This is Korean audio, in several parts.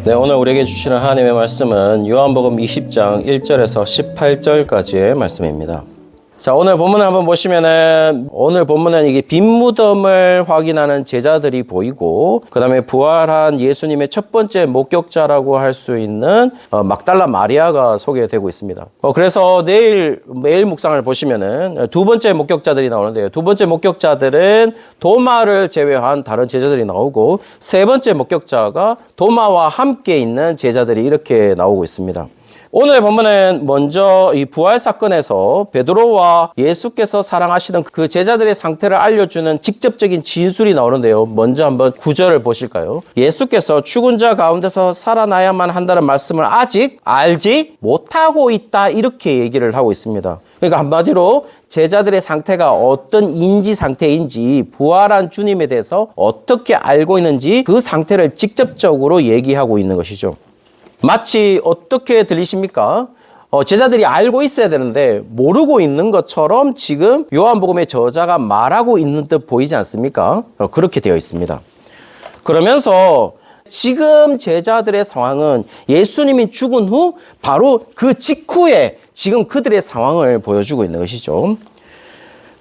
네, 오늘 우리에게 주시는 하나님의 말씀은 요한복음 20장 1절에서 18절까지의 말씀입니다. 자, 오늘 본문을 한번 보시면은 오늘 본문은 이게 빈 무덤을 확인하는 제자들이 보이고 그 다음에 부활한 예수님의 첫 번째 목격자라고 할 수 있는 막달라 마리아가 소개되고 있습니다. 그래서 매일 묵상을 보시면은 두 번째 목격자들이 나오는데요. 두 번째 목격자들은 도마를 제외한 다른 제자들이 나오고 세 번째 목격자가 도마와 함께 있는 제자들이 이렇게 나오고 있습니다. 오늘 본문은 먼저 이 부활 사건에서 베드로와 예수께서 사랑하시던 그 제자들의 상태를 알려주는 직접적인 진술이 나오는데요. 먼저 한번 9절을 보실까요? 예수께서 죽은 자 가운데서 살아나야만 한다는 말씀을 아직 알지 못하고 있다, 이렇게 얘기를 하고 있습니다. 그러니까 한마디로 제자들의 상태가 어떤 인지 상태인지, 부활한 주님에 대해서 어떻게 알고 있는지 그 상태를 직접적으로 얘기하고 있는 것이죠. 마치 어떻게 들리십니까? 제자들이 알고 있어야 되는데 모르고 있는 것처럼 지금 요한복음의 저자가 말하고 있는 듯 보이지 않습니까? 그렇게 되어 있습니다. 그러면서 지금 제자들의 상황은 예수님이 죽은 후 바로 그 직후에 지금 그들의 상황을 보여주고 있는 것이죠.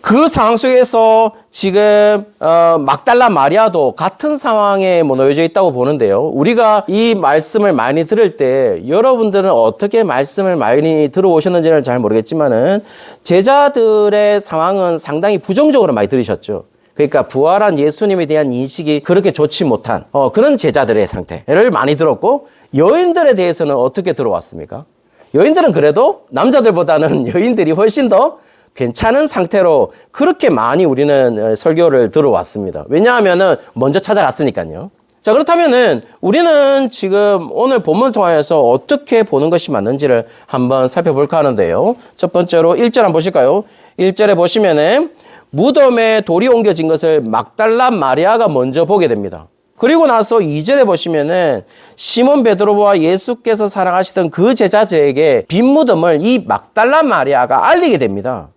그 상황 속에서 지금 막달라 마리아도 같은 상황에 놓여져 있다고 보는데요. 우리가 이 말씀을 많이 들을 때 여러분들은 어떻게 말씀을 많이 들어오셨는지는 잘 모르겠지만은 제자들의 상황은 상당히 부정적으로 많이 들으셨죠. 그러니까 부활한 예수님에 대한 인식이 그렇게 좋지 못한 그런 제자들의 상태를 많이 들었고, 여인들에 대해서는 어떻게 들어왔습니까? 여인들은 그래도 남자들보다는 여인들이 훨씬 더 괜찮은 상태로 그렇게 많이 우리는 설교를 들어왔습니다. 왜냐하면은 먼저 찾아갔으니까요. 자, 그렇다면은 우리는 지금 오늘 본문을 통해서 어떻게 보는 것이 맞는지를 한번 살펴볼까 하는데요. 첫 번째로 1절 한번 보실까요? 1절에 보시면은 무덤에 돌이 옮겨진 것을 막달라 마리아가 먼저 보게 됩니다. 그리고 나서 2절에 보시면은 시몬 베드로와 예수께서 사랑하시던 그 제자들에게 빈 무덤을 이 막달라 마리아가 알리게 됩니다.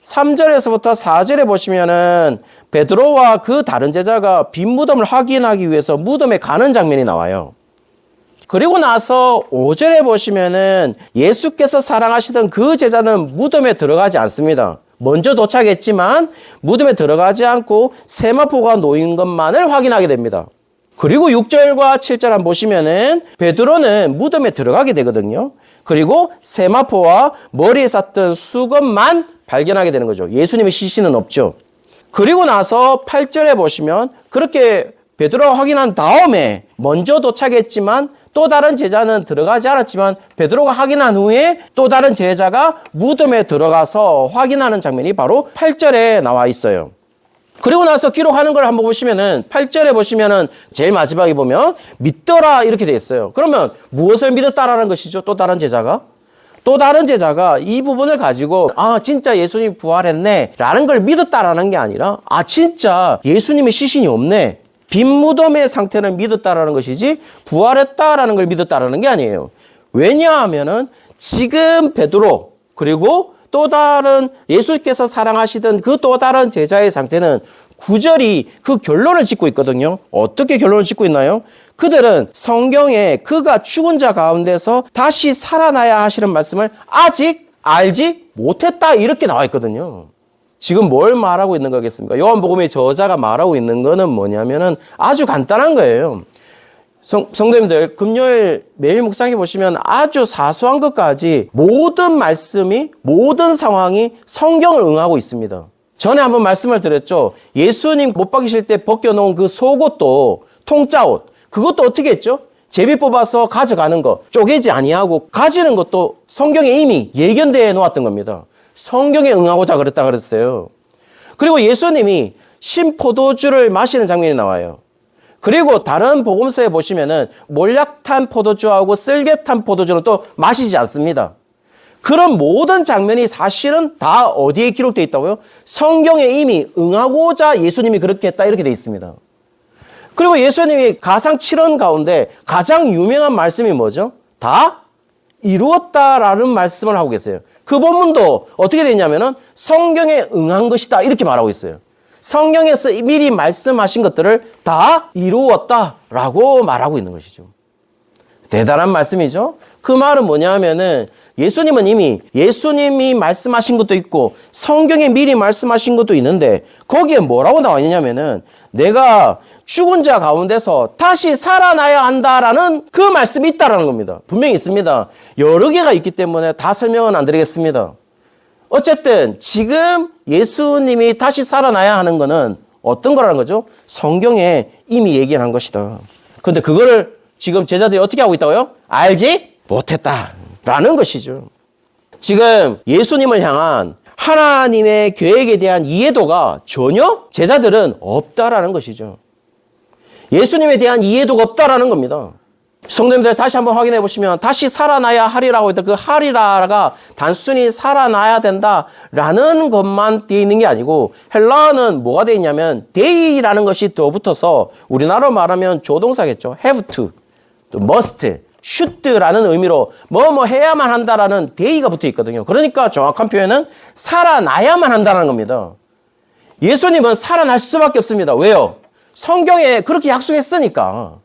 3절에서부터 4절에 보시면은 베드로와 그 다른 제자가 빈 무덤을 확인하기 위해서 무덤에 가는 장면이 나와요. 그리고 나서 5절에 보시면은 예수께서 사랑하시던 그 제자는 무덤에 들어가지 않습니다. 먼저 도착했지만 무덤에 들어가지 않고 세마포가 놓인 것만을 확인하게 됩니다. 그리고 6절과 7절 한번 보시면은 베드로는 무덤에 들어가게 되거든요. 그리고 세마포와 머리에 쌌던 수건만 발견하게 되는 거죠. 예수님의 시신은 없죠. 그리고 나서 8절에 보시면 그렇게 베드로가 확인한 다음에 먼저 도착했지만 또 다른 제자는 들어가지 않았지만 베드로가 확인한 후에 또 다른 제자가 무덤에 들어가서 확인하는 장면이 바로 8절에 나와 있어요. 그리고 나서 기록하는 걸 한번 보시면은 8절에 보시면은 제일 마지막에 보면 믿더라 이렇게 돼 있어요. 그러면 무엇을 믿었다라는 것이죠? 또 다른 제자가 이 부분을 가지고 진짜 예수님이 부활했네 라는 걸 믿었다라는 게 아니라 진짜 예수님의 시신이 없네, 빈 무덤의 상태를 믿었다라는 것이지 부활했다라는 걸 믿었다라는 게 아니에요. 왜냐하면은 지금 베드로 그리고 또 다른 예수께서 사랑하시던 그 또 다른 제자의 상태는 9절이 그 결론을 짓고 있거든요. 어떻게 결론을 짓고 있나요? 그들은 성경에 그가 죽은 자 가운데서 다시 살아나야 하시는 말씀을 아직 알지 못했다, 이렇게 나와 있거든요. 지금 뭘 말하고 있는 거겠습니까? 요한복음의 저자가 말하고 있는 거는 뭐냐면은 아주 간단한 거예요. 성도님들, 금요일 매일 묵상해 보시면 아주 사소한 것까지 모든 말씀이, 모든 상황이 성경을 응하고 있습니다. 전에 한번 말씀을 드렸죠. 예수님 못 박이실 때 벗겨놓은 그 속옷도, 통짜옷, 그것도 어떻게 했죠? 제비 뽑아서 가져가는 거, 쪼개지 아니하고 가지는 것도 성경에 이미 예견되어 놓았던 겁니다. 성경에 응하고자 그랬다 그랬어요. 그리고 예수님이 신포도주를 마시는 장면이 나와요. 그리고 다른 복음서에 보시면은 몰약탄 포도주하고 쓸개탄 포도주는 또 마시지 않습니다. 그런 모든 장면이 사실은 다 어디에 기록되어 있다고요? 성경에 이미 응하고자 예수님이 그렇게 했다, 이렇게 되어 있습니다. 그리고 예수님이 가상 7원 가운데 가장 유명한 말씀이 뭐죠? 다 이루었다라는 말씀을 하고 계세요. 그 본문도 어떻게 되냐면은 성경에 응한 것이다, 이렇게 말하고 있어요. 성경에서 미리 말씀하신 것들을 다 이루었다라고 말하고 있는 것이죠. 대단한 말씀이죠. 그 말은 뭐냐면은 예수님은 이미 예수님이 말씀하신 것도 있고 성경에 미리 말씀하신 것도 있는데 거기에 뭐라고 나와 있냐면은 내가 죽은 자 가운데서 다시 살아나야 한다라는 그 말씀이 있다라는 겁니다. 분명히 있습니다. 여러 개가 있기 때문에 다 설명은 안 드리겠습니다. 어쨌든 지금 예수님이 다시 살아나야 하는 것은 어떤 거라는 거죠? 성경에 이미 얘기한 것이다. 그런데 그거를 지금 제자들이 어떻게 하고 있다고요? 알지 못했다라는 것이죠. 지금 예수님을 향한 하나님의 계획에 대한 이해도가 전혀 제자들은 없다라는 것이죠. 예수님에 대한 이해도가 없다라는 겁니다. 성도님들 다시 한번 확인해 보시면 다시 살아나야 하리라고 했던 그 하리라가 단순히 살아나야 된다라는 것만 되어 있는 게 아니고 헬라어는 뭐가 되어 있냐면 day라는 것이 더 붙어서 우리나라로 말하면 조동사겠죠. have to, 또 must, should라는 의미로 뭐뭐 해야만 한다라는 day가 붙어 있거든요. 그러니까 정확한 표현은 살아나야만 한다는 겁니다. 예수님은 살아날 수밖에 없습니다. 왜요? 성경에 그렇게 약속했으니까.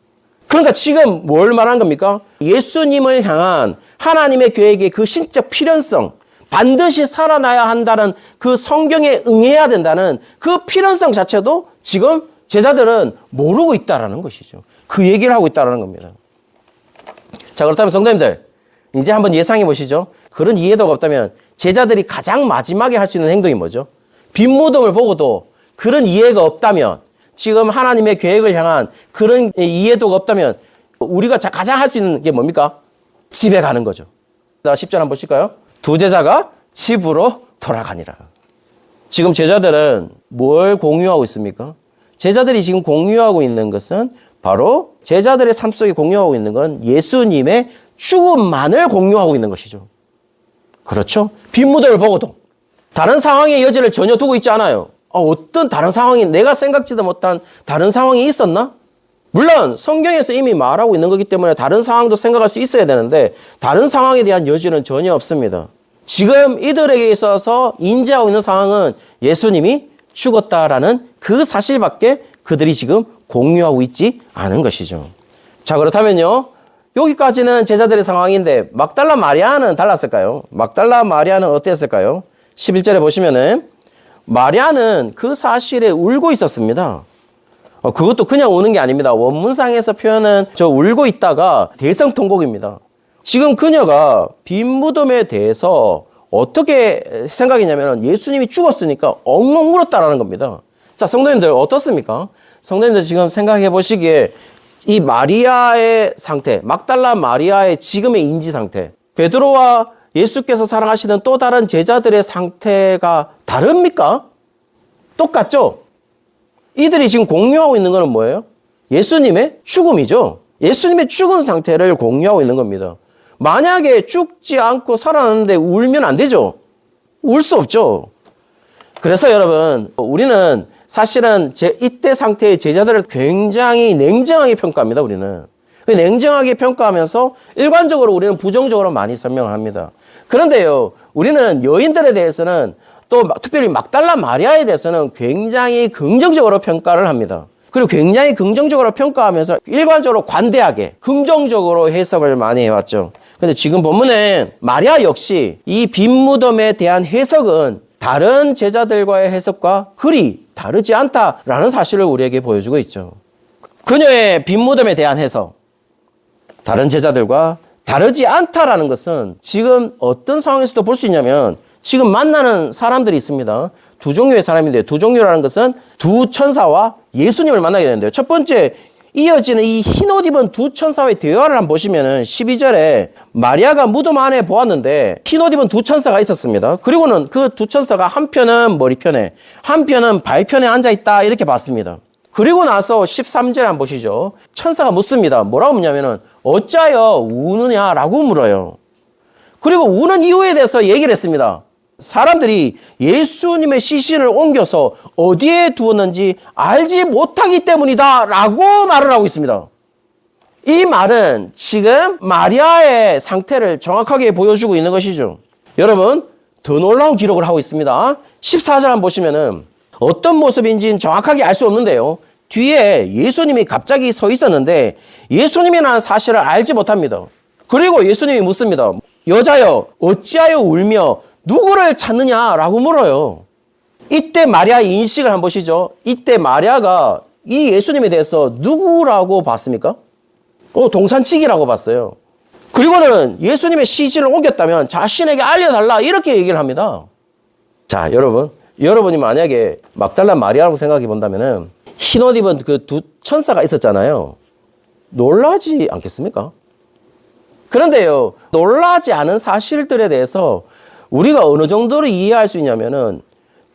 그러니까 지금 뭘 말한 겁니까? 예수님을 향한 하나님의 계획의 그 신적 필연성, 반드시 살아나야 한다는 그 성경에 응해야 된다는 그 필연성 자체도 지금 제자들은 모르고 있다라는 것이죠. 그 얘기를 하고 있다라는 겁니다. 자, 그렇다면 성도님들, 이제 한번 예상해 보시죠. 그런 이해도가 없다면 제자들이 가장 마지막에 할 수 있는 행동이 뭐죠? 빈 무덤을 보고도 그런 이해가 없다면 지금 하나님의 계획을 향한 그런 이해도가 없다면 우리가 가장 할 수 있는 게 뭡니까? 집에 가는 거죠. 10절 한번 보실까요? 두 제자가 집으로 돌아가니라. 지금 제자들은 뭘 공유하고 있습니까? 제자들이 지금 공유하고 있는 것은 바로 제자들의 삶 속에 공유하고 있는 건 예수님의 죽음만을 공유하고 있는 것이죠. 그렇죠? 빈 무덤을 보고도 다른 상황의 여지를 전혀 두고 있지 않아요. 어떤 다른 상황이 내가 생각지도 못한 다른 상황이 있었나? 물론 성경에서 이미 말하고 있는 거기 때문에 다른 상황도 생각할 수 있어야 되는데 다른 상황에 대한 여지는 전혀 없습니다. 지금 이들에게 있어서 인지하고 있는 상황은 예수님이 죽었다라는 그 사실밖에 그들이 지금 공유하고 있지 않은 것이죠. 자, 그렇다면요. 여기까지는 제자들의 상황인데 막달라 마리아는 달랐을까요? 막달라 마리아는 어땠을까요? 11절에 보시면은 마리아는 그 사실에 울고 있었습니다. 그것도 그냥 우는 게 아닙니다. 원문상에서 표현은 저 울고 있다가 대성통곡입니다. 지금 그녀가 빈 무덤에 대해서 어떻게 생각했냐면 예수님이 죽었으니까 엉엉 울었다라는 겁니다. 자, 성도님들 어떻습니까? 성도님들 지금 생각해 보시기에 이 마리아의 상태, 막달라 마리아의 지금의 인지 상태, 베드로와 예수께서 사랑하시는 또 다른 제자들의 상태가 다릅니까? 똑같죠? 이들이 지금 공유하고 있는 것은 뭐예요? 예수님의 죽음이죠. 예수님의 죽은 상태를 공유하고 있는 겁니다. 만약에 죽지 않고 살아났는데 울면 안 되죠. 울 수 없죠. 그래서 여러분, 우리는 사실은 이때 상태의 제자들을 굉장히 냉정하게 평가합니다. 우리는. 냉정하게 평가하면서 일관적으로 우리는 부정적으로 많이 설명을 합니다. 그런데요, 우리는 여인들에 대해서는 또 특별히 막달라 마리아에 대해서는 굉장히 긍정적으로 평가를 합니다. 그리고 굉장히 긍정적으로 평가하면서 일관적으로 관대하게 긍정적으로 해석을 많이 해왔죠. 근데 지금 본문에 마리아 역시 이 빈 무덤에 대한 해석은 다른 제자들과의 해석과 그리 다르지 않다라는 사실을 우리에게 보여주고 있죠. 그녀의 빈 무덤에 대한 해석, 다른 제자들과 다르지 않다라는 것은 지금 어떤 상황에서도 볼 수 있냐면 지금 만나는 사람들이 있습니다. 두 종류의 사람인데 두 종류라는 것은 두 천사와 예수님을 만나게 되는데요. 첫 번째 이어지는 이 흰 옷 입은 두 천사의 대화를 한번 보시면은 12절에 마리아가 무덤 안에 보았는데 흰 옷 입은 두 천사가 있었습니다. 그리고는 그 두 천사가 한편은 머리편에 한편은 발편에 앉아있다 이렇게 봤습니다. 그리고 나서 13절 한번 보시죠. 천사가 묻습니다. 뭐라고 묻냐면은 어찌하여 우느냐라고 물어요. 그리고 우는 이유에 대해서 얘기를 했습니다. 사람들이 예수님의 시신을 옮겨서 어디에 두었는지 알지 못하기 때문이다 라고 말을 하고 있습니다. 이 말은 지금 마리아의 상태를 정확하게 보여주고 있는 것이죠. 여러분, 더 놀라운 기록을 하고 있습니다. 14절 한번 보시면은 어떤 모습인지는 정확하게 알 수 없는데요. 뒤에 예수님이 갑자기 서 있었는데 예수님이라는 사실을 알지 못합니다. 그리고 예수님이 묻습니다. 여자여, 어찌하여 울며 누구를 찾느냐라고 물어요. 이때 마리아의 인식을 한번 보시죠. 이때 마리아가 이 예수님에 대해서 누구라고 봤습니까? 동산치기라고 봤어요. 그리고는 예수님의 시신을 옮겼다면 자신에게 알려달라 이렇게 얘기를 합니다. 자, 여러분이 만약에 막달라 마리아라고 생각해 본다면은 흰옷 입은 그 두 천사가 있었잖아요. 놀라지 않겠습니까? 그런데요, 놀라지 않은 사실들에 대해서 우리가 어느 정도로 이해할 수 있냐면은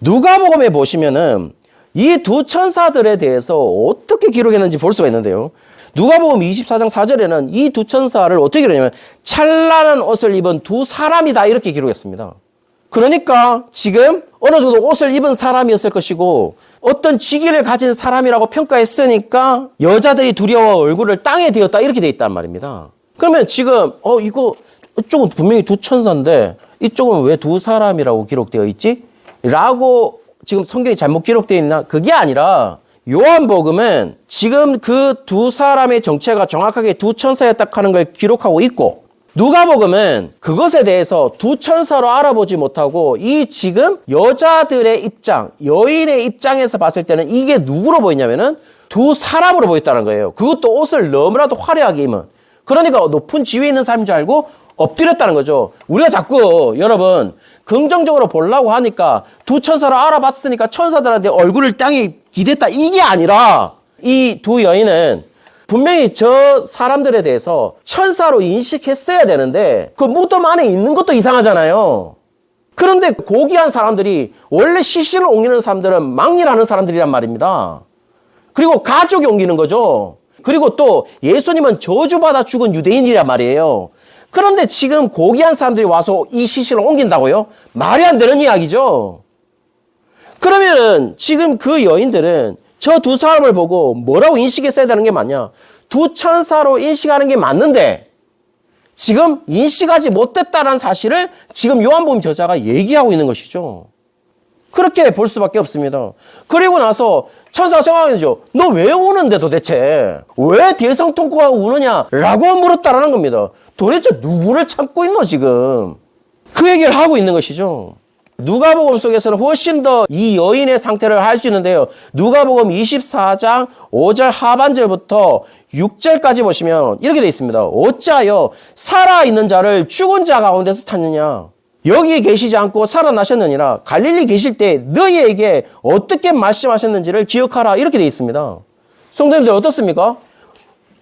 누가복음에 보시면은 이 두 천사들에 대해서 어떻게 기록했는지 볼 수가 있는데요. 누가복음 24장 4절에는 이 두 천사를 어떻게 기록했냐면 찬란한 옷을 입은 두 사람이다 이렇게 기록했습니다. 그러니까 지금 어느 정도 옷을 입은 사람이었을 것이고 어떤 직위를 가진 사람이라고 평가했으니까 여자들이 두려워 얼굴을 땅에 대었다 이렇게 돼 있단 말입니다. 그러면 지금 이쪽은 분명히 두 천사인데 이쪽은 왜 두 사람이라고 기록되어 있지? 라고 지금 성경이 잘못 기록되어 있나? 그게 아니라 요한복음은 지금 그 두 사람의 정체가 정확하게 두 천사였다 하는 걸 기록하고 있고 누가복음은 그것에 대해서 두 천사로 알아보지 못하고 이 지금 여자들의 입장, 여인의 입장에서 봤을 때는 이게 누구로 보이냐면은 두 사람으로 보였다는 거예요. 그것도 옷을 너무나도 화려하게 입은. 그러니까 높은 지위에 있는 사람인 줄 알고 엎드렸다는 거죠. 우리가 자꾸 여러분 긍정적으로 보려고 하니까 두 천사로 알아봤으니까 천사들한테 얼굴을 땅에 기댔다 이게 아니라 이 두 여인은 분명히 저 사람들에 대해서 천사로 인식했어야 되는데 그 무덤 안에 있는 것도 이상하잖아요. 그런데 고귀한 사람들이 원래 시신을 옮기는 사람들은 망리라는 사람들이란 말입니다. 그리고 가족이 옮기는 거죠. 그리고 또 예수님은 저주받아 죽은 유대인이란 말이에요. 그런데 지금 고귀한 사람들이 와서 이 시신을 옮긴다고요? 말이 안 되는 이야기죠. 그러면은 지금 그 여인들은 저 두 사람을 보고 뭐라고 인식했어야 되는 게 맞냐? 두 천사로 인식하는 게 맞는데 지금 인식하지 못했다는 사실을 지금 요한복음 저자가 얘기하고 있는 것이죠. 그렇게 볼 수밖에 없습니다. 그리고 나서 천사가 생각하죠. 너 왜 우는데 도대체? 왜 대성통곡하고 우느냐라고 물었다라는 겁니다. 도대체 누구를 찾고 있노 지금? 그 얘기를 하고 있는 것이죠. 누가복음 속에서는 훨씬 더 이 여인의 상태를 알 수 있는데요. 누가복음 24장 5절 하반절부터 6절까지 보시면 이렇게 되어 있습니다. 어찌하여 살아있는 자를 죽은 자 가운데서 찾느냐? 여기 계시지 않고 살아나셨느니라. 갈릴리 계실 때 너희에게 어떻게 말씀하셨는지를 기억하라. 이렇게 되어 있습니다. 성도님들 어떻습니까?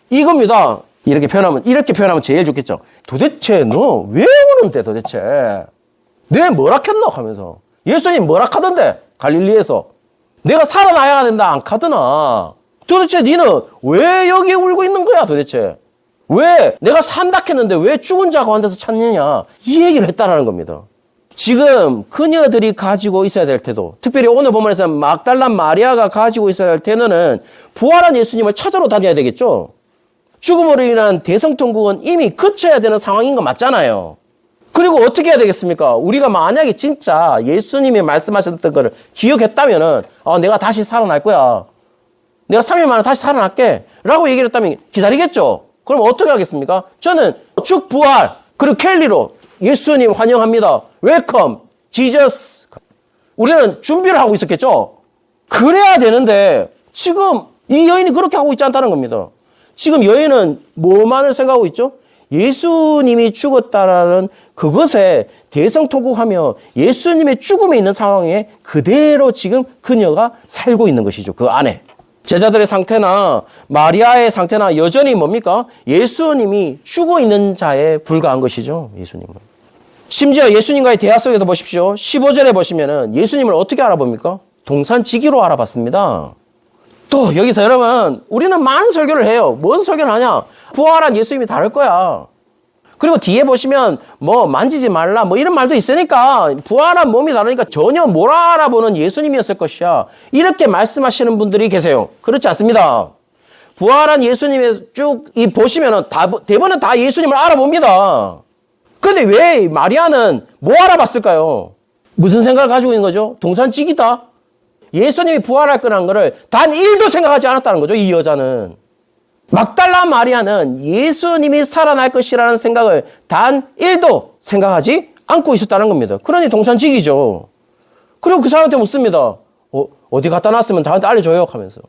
이겁니다. 이렇게 표현하면 제일 좋겠죠. 도대체 너 왜 오는데 도대체? 내 뭐라 했노? 하면서. 예수님 뭐라 하던데? 갈릴리에서. 내가 살아나야 된다 안 하더나. 도대체 니는 왜 여기 울고 있는 거야 도대체? 왜 내가 산다 했는데 왜 죽은 자 가운데서 찾느냐? 이 얘기를 했다라는 겁니다. 지금 그녀들이 가지고 있어야 될 태도, 특별히 오늘 본문에서 막달라 마리아가 가지고 있어야 할 태도는 부활한 예수님을 찾으러 다녀야 되겠죠. 죽음으로 인한 대성통곡은 이미 그쳐야 되는 상황인 거 맞잖아요. 그리고 어떻게 해야 되겠습니까? 우리가 만약에 진짜 예수님이 말씀하셨던 거를 기억했다면은 내가 다시 살아날 거야. 내가 3일 만에 다시 살아날게. 라고 얘기를 했다면 기다리겠죠. 그럼 어떻게 하겠습니까? 저는 쭉 부활 그리고 켈리로 예수님 환영합니다. 웰컴 지저스. 우리는 준비를 하고 있었겠죠. 그래야 되는데 지금 이 여인이 그렇게 하고 있지 않다는 겁니다. 지금 여인은 뭐만을 생각하고 있죠? 예수님이 죽었다라는 그것에 대성통곡하며 예수님의 죽음에 있는 상황에 그대로 지금 그녀가 살고 있는 것이죠. 그 안에. 제자들의 상태나 마리아의 상태나 여전히 뭡니까? 예수님이 죽어 있는 자에 불과한 것이죠. 예수님은. 심지어 예수님과의 대화 속에서 보십시오. 15절에 보시면은 예수님을 어떻게 알아봅니까? 동산지기로 알아봤습니다. 또 여기서 여러분 우리는 많은 설교를 해요. 뭔 설교를 하냐? 부활한 예수님이 다를 거야. 그리고 뒤에 보시면 만지지 말라 이런 말도 있으니까 부활한 몸이 다르니까 전혀 못 알아보는 예수님이었을 것이야. 이렇게 말씀하시는 분들이 계세요. 그렇지 않습니다. 부활한 예수님의 쭉 보시면은 대부분은 다 예수님을 알아봅니다. 그런데 왜 마리아는 뭐 알아봤을까요? 무슨 생각을 가지고 있는 거죠? 동산지기다. 예수님이 부활할 거라는 것을 단 1도 생각하지 않았다는 거죠. 이 여자는. 막달라 마리아는 예수님이 살아날 것이라는 생각을 단 1도 생각하지 않고 있었다는 겁니다. 그러니 동산직이죠. 그리고 그 사람한테 묻습니다. 어디 갖다 놨으면 나한테 알려줘요 하면서.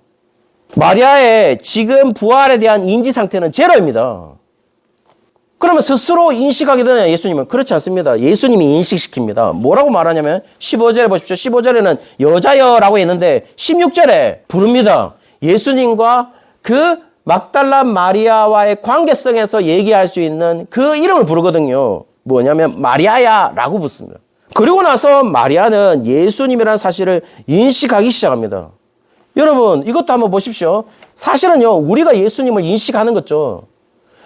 마리아의 지금 부활에 대한 인지 상태는 제로입니다. 그러면 스스로 인식하게 되나요, 예수님은? 그렇지 않습니다. 예수님이 인식시킵니다. 뭐라고 말하냐면 15절에 보십시오. 15절에는 여자여라고 했는데 16절에 부릅니다. 예수님과 그 막달라 마리아와의 관계성에서 얘기할 수 있는 그 이름을 부르거든요. 뭐냐면 마리아야라고 붙습니다. 그리고 나서 마리아는 예수님이라는 사실을 인식하기 시작합니다. 여러분, 이것도 한번 보십시오. 사실은요, 우리가 예수님을 인식하는 거죠.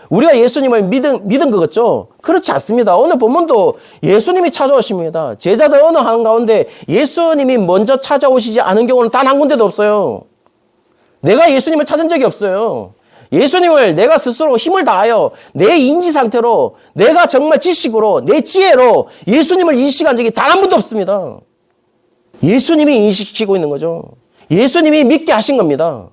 우리가 예수님을 믿은 거겠죠? 그렇지 않습니다. 오늘 본문도 예수님이 찾아오십니다. 제자들 어느 한가운데 예수님이 먼저 찾아오시지 않은 경우는 단 한 군데도 없어요. 내가 예수님을 찾은 적이 없어요. 예수님을 내가 스스로 힘을 다하여 내 인지 상태로 내가 정말 지식으로 내 지혜로 예수님을 인식한 적이 단 한 번도 없습니다. 예수님이 인식시키고 있는 거죠. 예수님이 믿게 하신 겁니다.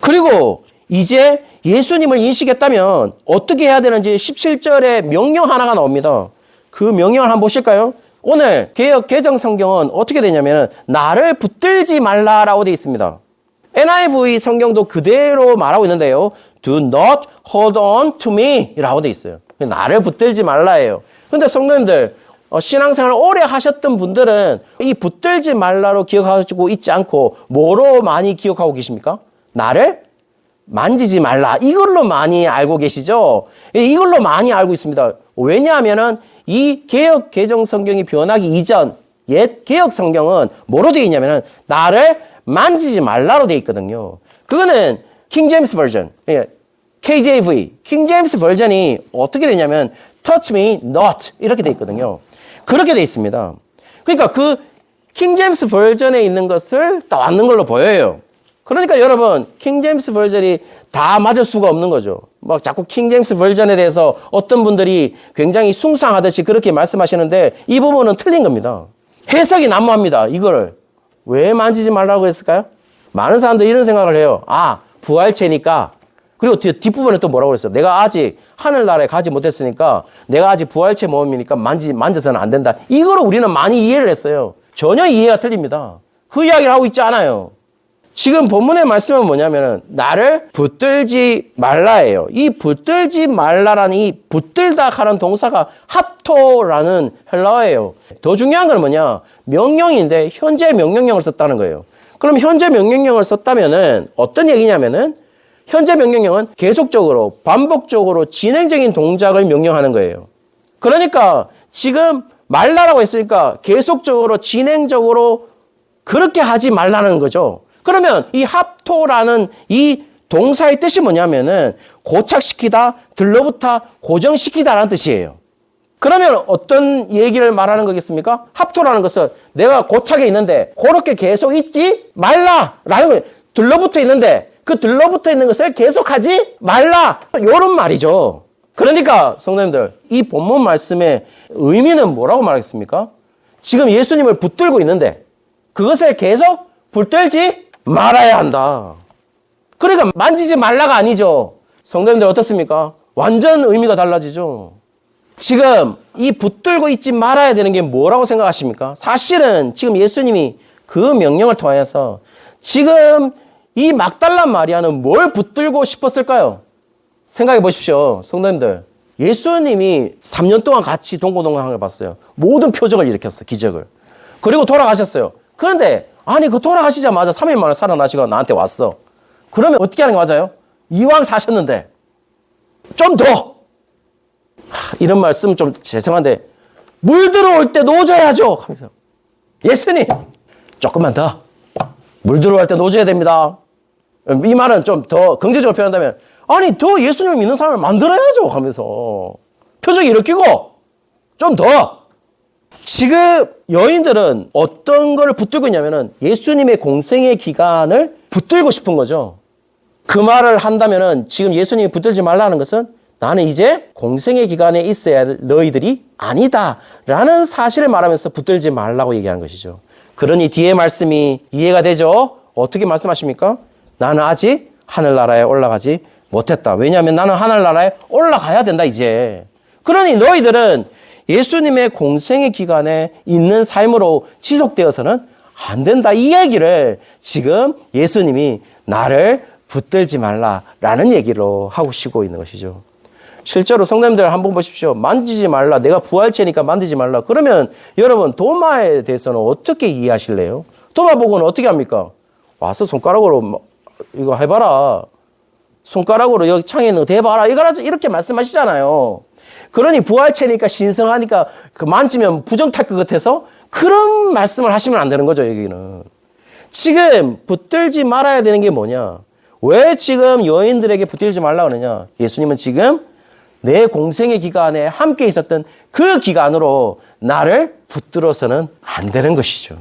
그리고 이제 예수님을 인식했다면 어떻게 해야 되는지 17절에 명령 하나가 나옵니다. 그 명령을 한번 보실까요? 오늘 개역 개정 성경은 어떻게 되냐면 나를 붙들지 말라라고 되어 있습니다. NIV 성경도 그대로 말하고 있는데요. Do not hold on to me 라고 되어 있어요. 나를 붙들지 말라예요. 근데 성도님들 신앙생활을 오래 하셨던 분들은 이 붙들지 말라로 기억하고 있지 않고 뭐로 많이 기억하고 계십니까? 나를 만지지 말라. 이걸로 많이 알고 계시죠? 이걸로 많이 알고 있습니다. 왜냐하면은 이 개역 개정 성경이 변하기 이전 옛 개역 성경은 뭐로 되어 있냐면은 나를 만지지 말라로 되어 있거든요. 그거는 킹 제임스 버전, KJV, 킹 제임스 버전이 어떻게 되냐면 touch me not 이렇게 되어 있거든요. 그렇게 되어 있습니다. 그러니까 그 킹 제임스 버전에 있는 것을 따왔는 걸로 보여요. 그러니까 여러분 킹 제임스 버전이 다 맞을 수가 없는 거죠. 막 자꾸 킹 제임스 버전에 대해서 어떤 분들이 굉장히 숭상하듯이 그렇게 말씀하시는데 이 부분은 틀린 겁니다. 해석이 난무합니다. 이거를 왜 만지지 말라고 했을까요? 많은 사람들이 이런 생각을 해요. 아, 부활체니까. 그리고 뒷부분에 또 뭐라고 그랬어요? 내가 아직 하늘나라에 가지 못했으니까 내가 아직 부활체 모험이니까 만져서는 안 된다. 이거를 우리는 많이 이해를 했어요. 전혀 이해가 틀립니다. 그 이야기를 하고 있지 않아요. 지금 본문의 말씀은 뭐냐면은 나를 붙들지 말라예요. 이 붙들지 말라라는 이 붙들다 하는 동사가 합토라는 헬라어예요. 더 중요한 건 뭐냐? 명령인데 현재 명령형을 썼다는 거예요. 그럼 현재 명령형을 썼다면은 어떤 얘기냐면은 현재 명령형은 계속적으로 반복적으로 진행적인 동작을 명령하는 거예요. 그러니까 지금 말라라고 했으니까 계속적으로 진행적으로 그렇게 하지 말라는 거죠. 그러면 이 합토라는 이 동사의 뜻이 뭐냐면은 고착시키다, 들러붙다, 고정시키다라는 뜻이에요. 그러면 어떤 얘기를 말하는 거겠습니까? 합토라는 것은 내가 고착에 있는데 그렇게 계속 있지 말라라는 거예요. 들러붙어 있는데 그 들러붙어 있는 것을 계속하지 말라. 이런 말이죠. 그러니까 성도님들 이 본문 말씀의 의미는 뭐라고 말하겠습니까? 지금 예수님을 붙들고 있는데 그것을 계속 붙들지 말아야 한다. 그러니까 만지지 말라가 아니죠. 성도님들 어떻습니까? 완전 의미가 달라지죠. 지금 이 붙들고 있지 말아야 되는 게 뭐라고 생각하십니까? 사실은 지금 예수님이 그 명령을 통해서 지금 이 막달라 마리아는 뭘 붙들고 싶었을까요? 생각해 보십시오. 성도님들. 예수님이 3년 동안 같이 동고동락한 걸 봤어요. 모든 표적을 일으켰어요. 기적을. 그리고 돌아가셨어요. 그런데 아니 그 돌아가시자마자 3일 만에 살아나시고 나한테 왔어. 그러면 어떻게 하는 게 맞아요? 이왕 사셨는데 좀 더 이런 말씀 좀 죄송한데 물 들어올 때 놓아줘야죠 하면서 예수님 조금만 더 물 들어올 때 놓아줘야 됩니다. 이 말은 좀 더 긍정적으로 표현한다면 아니 더 예수님을 믿는 사람을 만들어야죠 하면서 표적이 일으키고 좀 더. 지금 여인들은 어떤 걸 붙들고 있냐면은 예수님의 공생의 기간을 붙들고 싶은 거죠. 그 말을 한다면은 지금 예수님이 붙들지 말라는 것은 나는 이제 공생의 기간에 있어야 할 너희들이 아니다 라는 사실을 말하면서 붙들지 말라고 얘기한 것이죠. 그러니 뒤에 말씀이 이해가 되죠? 어떻게 말씀하십니까? 나는 아직 하늘나라에 올라가지 못했다. 왜냐하면 나는 하늘나라에 올라가야 된다 이제. 그러니 너희들은 예수님의 공생의 기간에 있는 삶으로 지속되어서는 안 된다. 이 얘기를 지금 예수님이 나를 붙들지 말라라는 얘기로 하고 싶고 있는 것이죠. 실제로 성도님들 한번 보십시오. 만지지 말라. 내가 부활체니까 만지지 말라. 그러면 여러분 도마에 대해서는 어떻게 이해하실래요? 도마 보고는 어떻게 합니까? 와서 손가락으로 이거 해봐라. 손가락으로 여기 창에 있는 거 대봐라. 이렇게 말씀하시잖아요. 그러니 부활체니까 신성하니까 그 만지면 부정 탈 것 같아서 그런 말씀을 하시면 안 되는 거죠. 여기는. 지금 붙들지 말아야 되는 게 뭐냐? 왜 지금 여인들에게 붙들지 말라 그러냐? 예수님은 지금 내 공생의 기간에 함께 있었던 그 기간으로 나를 붙들어서는 안 되는 것이죠.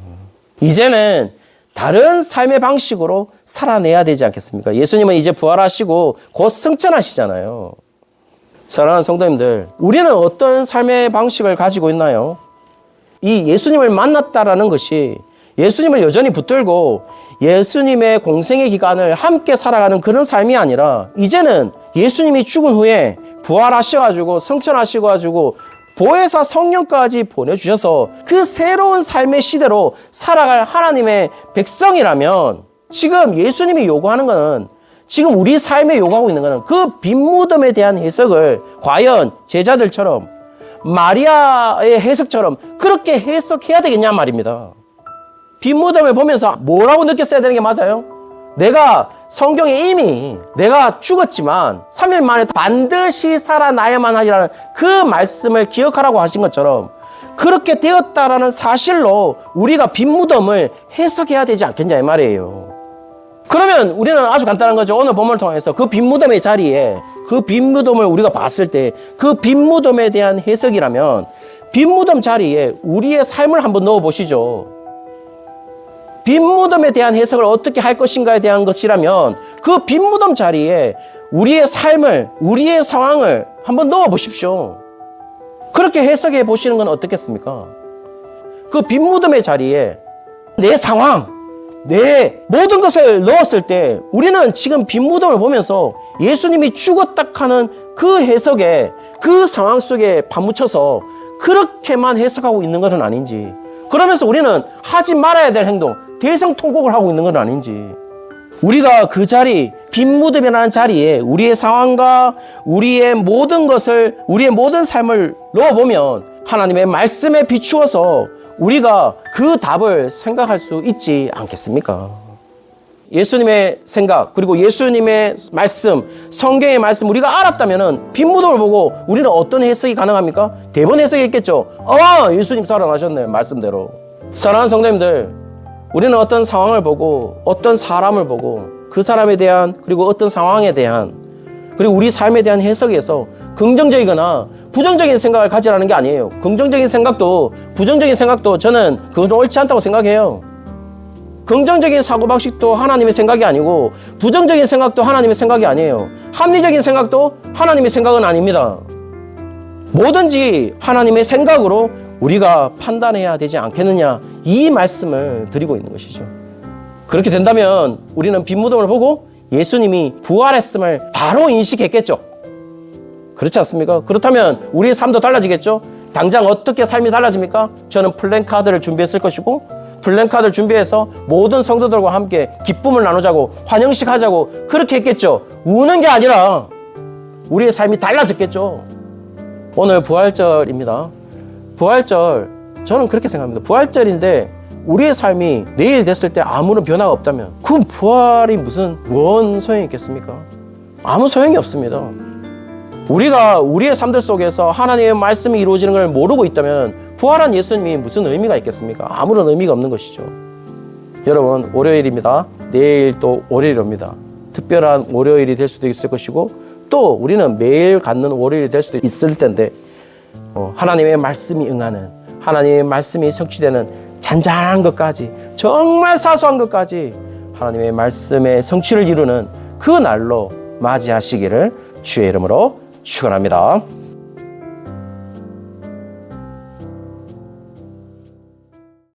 이제는 다른 삶의 방식으로 살아내야 되지 않겠습니까? 예수님은 이제 부활하시고 곧 승천하시잖아요. 사랑하는 성도님들, 우리는 어떤 삶의 방식을 가지고 있나요? 이 예수님을 만났다라는 것이 예수님을 여전히 붙들고 예수님의 공생의 기간을 함께 살아가는 그런 삶이 아니라 이제는 예수님이 죽은 후에 부활하셔가지고 승천하셔가지고 보혜사 성령까지 보내주셔서 그 새로운 삶의 시대로 살아갈 하나님의 백성이라면 지금 예수님이 요구하는 것은 지금 우리 삶에 요구하고 있는 것은 그 빈 무덤에 대한 해석을 과연 제자들처럼 마리아의 해석처럼 그렇게 해석해야 되겠냐 말입니다. 빈 무덤을 보면서 뭐라고 느꼈어야 되는 게 맞아요? 내가 성경에 이미 내가 죽었지만 3일 만에 반드시 살아나야만 하리라는 그 말씀을 기억하라고 하신 것처럼 그렇게 되었다라는 사실로 우리가 빈 무덤을 해석해야 되지 않겠냐 이 말이에요. 그러면 우리는 아주 간단한 거죠. 오늘 본문을 통해서 그 빈 무덤의 자리에 그 빈 무덤을 우리가 봤을 때 그 빈 무덤에 대한 해석이라면 빈 무덤 자리에 우리의 삶을 한번 넣어 보시죠. 빈 무덤에 대한 해석을 어떻게 할 것인가에 대한 것이라면 그 빈 무덤 자리에 우리의 삶을, 우리의 상황을 한번 넣어 보십시오. 그렇게 해석해 보시는 건 어떻겠습니까? 그 빈 무덤의 자리에 내 상황, 내 모든 것을 넣었을 때 우리는 지금 빈 무덤을 보면서 예수님이 죽었다 하는 그 해석에 그 상황 속에 파묻혀서 그렇게만 해석하고 있는 것은 아닌지, 그러면서 우리는 하지 말아야 될 행동, 대성통곡을 하고 있는 건 아닌지, 우리가 그 자리, 빈 무덤이라는 자리에 우리의 상황과 우리의 모든 것을, 우리의 모든 삶을 넣어보면 하나님의 말씀에 비추어서 우리가 그 답을 생각할 수 있지 않겠습니까? 예수님의 생각, 그리고 예수님의 말씀, 성경의 말씀 우리가 알았다면 빈 무덤을 보고 우리는 어떤 해석이 가능합니까? 대번 해석이 있겠죠. 예수님 살아나셨네, 말씀대로. 사랑하는 성도님들, 우리는 어떤 상황을 보고 어떤 사람을 보고 그 사람에 대한, 그리고 어떤 상황에 대한, 그리고 우리 삶에 대한 해석에서 긍정적이거나 부정적인 생각을 가지라는 게 아니에요. 긍정적인 생각도 부정적인 생각도 저는 그건 옳지 않다고 생각해요. 긍정적인 사고방식도 하나님의 생각이 아니고 부정적인 생각도 하나님의 생각이 아니에요. 합리적인 생각도 하나님의 생각은 아닙니다. 뭐든지 하나님의 생각으로 우리가 판단해야 되지 않겠느냐, 이 말씀을 드리고 있는 것이죠. 그렇게 된다면 우리는 빈 무덤을 보고 예수님이 부활했음을 바로 인식했겠죠. 그렇지 않습니까? 그렇다면 우리의 삶도 달라지겠죠. 당장 어떻게 삶이 달라집니까? 저는 플랜카드를 준비했을 것이고, 플랜카드를 준비해서 모든 성도들과 함께 기쁨을 나누자고, 환영식 하자고 그렇게 했겠죠. 우는 게 아니라 우리의 삶이 달라졌겠죠. 오늘 부활절입니다. 부활절, 저는 그렇게 생각합니다. 부활절인데 우리의 삶이 내일 됐을 때 아무런 변화가 없다면 그 부활이 뭔 소용이 있겠습니까? 아무 소용이 없습니다. 우리가 우리의 삶들 속에서 하나님의 말씀이 이루어지는 걸 모르고 있다면 부활한 예수님이 무슨 의미가 있겠습니까? 아무런 의미가 없는 것이죠. 여러분, 월요일입니다. 내일 또 월요일이 옵니다. 특별한 월요일이 될 수도 있을 것이고, 또 우리는 매일 갖는 월요일이 될 수도 있을 텐데, 하나님의 말씀이 응하는, 하나님의 말씀이 성취되는 잔잔한 것까지, 정말 사소한 것까지 하나님의 말씀의 성취를 이루는 그 날로 맞이하시기를 주의 이름으로 축원합니다.